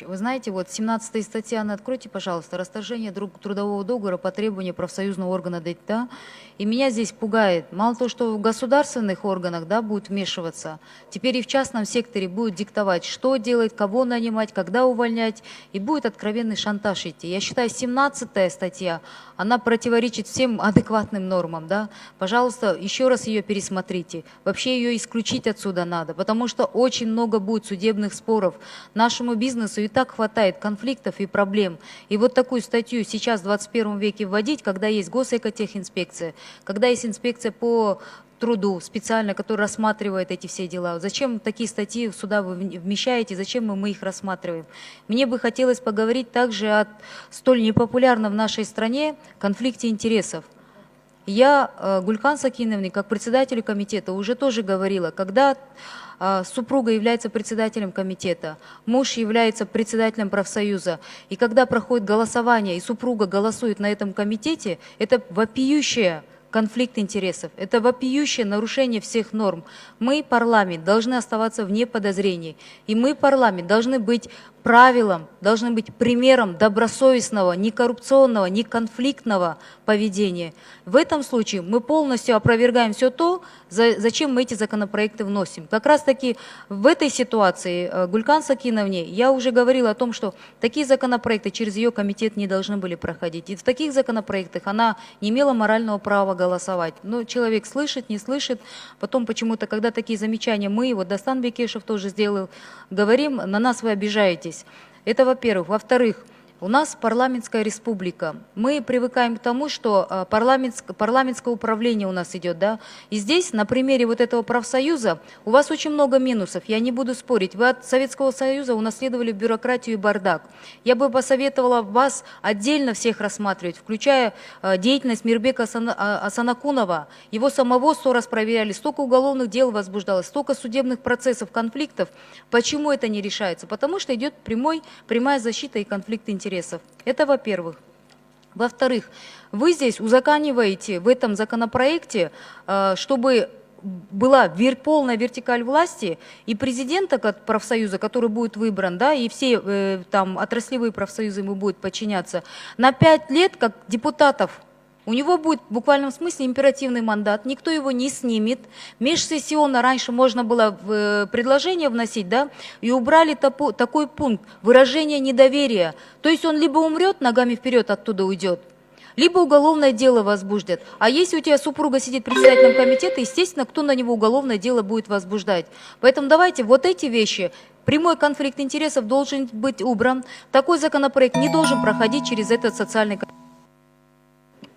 Вы знаете, вот 17 статья, откройте, пожалуйста, расторжение трудового договора по требованию профсоюзного органа ДТ. И меня здесь пугает, мало того, что в государственных органах, да, будут вмешиваться, теперь и в частном секторе будут диктовать, что делать, кого нанимать, когда увольнять, и будет откровенный шантаж идти. Я считаю, 17 статья, она противоречит всем адекватным нормам, да. Пожалуйста, еще раз ее пересмотрите. Вообще ее исключить отсюда надо, потому что очень много будет судебных споров. Нашему бизнесу и так хватает конфликтов и проблем. И вот такую статью сейчас в 21 веке вводить, когда есть госэкотехинспекция, когда есть инспекция по труду специально, которая рассматривает эти все дела. Зачем такие статьи сюда вы вмещаете, зачем мы их рассматриваем? Мне бы хотелось поговорить также о столь непопулярном в нашей стране конфликте интересов. Я Гулькан Сакиновне, как председателю комитета, уже тоже говорила, когда супруга является председателем комитета, муж является председателем профсоюза, и когда проходит голосование, и супруга голосует на этом комитете, это вопиющее конфликт интересов, это вопиющее нарушение всех норм. Мы, парламент, должны оставаться вне подозрений, и мы, парламент, должны быть правилом, должны быть примером добросовестного, некоррупционного, неконфликтного поведения. В этом случае мы полностью опровергаем все то, зачем мы эти законопроекты вносим. Как раз таки в этой ситуации Гулькан Сакиновне я уже говорила о том, что такие законопроекты через ее комитет не должны были проходить. И в таких законопроектах она не имела морального права голосовать. Но человек слышит, не слышит. Потом почему-то, когда такие замечания мы, вот Дастан Бекешев тоже сделал, говорим, на нас вы обижаетесь. Это во-первых. Во-вторых, у нас парламентская республика. Мы привыкаем к тому, что парламентское управление у нас идет, да. И здесь, на примере вот этого профсоюза, у вас очень много минусов, я не буду спорить. Вы от Советского Союза унаследовали бюрократию и бардак. Я бы посоветовала вас отдельно всех рассматривать, включая деятельность Мирбека Асанакунова. Его самого 100 раз проверяли, столько уголовных дел возбуждалось, столько судебных процессов, конфликтов. Почему это не решается? Потому что идет прямая защита и конфликт интересов. Это во-первых. Во-вторых, вы здесь узакониваете в этом законопроекте, чтобы была полная вертикаль власти, и президента как профсоюза, который будет выбран, да, и все там отраслевые профсоюзы ему будут подчиняться, на 5 лет, как депутатов. У него будет в буквальном смысле императивный мандат, никто его не снимет. Межсессионно раньше можно было предложение вносить, да, и убрали такой пункт – выражение недоверия. То есть он либо умрет, ногами вперед оттуда уйдет, либо уголовное дело возбуждет. А если у тебя супруга сидит председателем комитета, естественно, кто на него уголовное дело будет возбуждать. Поэтому давайте вот эти вещи. Прямой конфликт интересов должен быть убран. Такой законопроект не должен проходить через этот социальный комитет.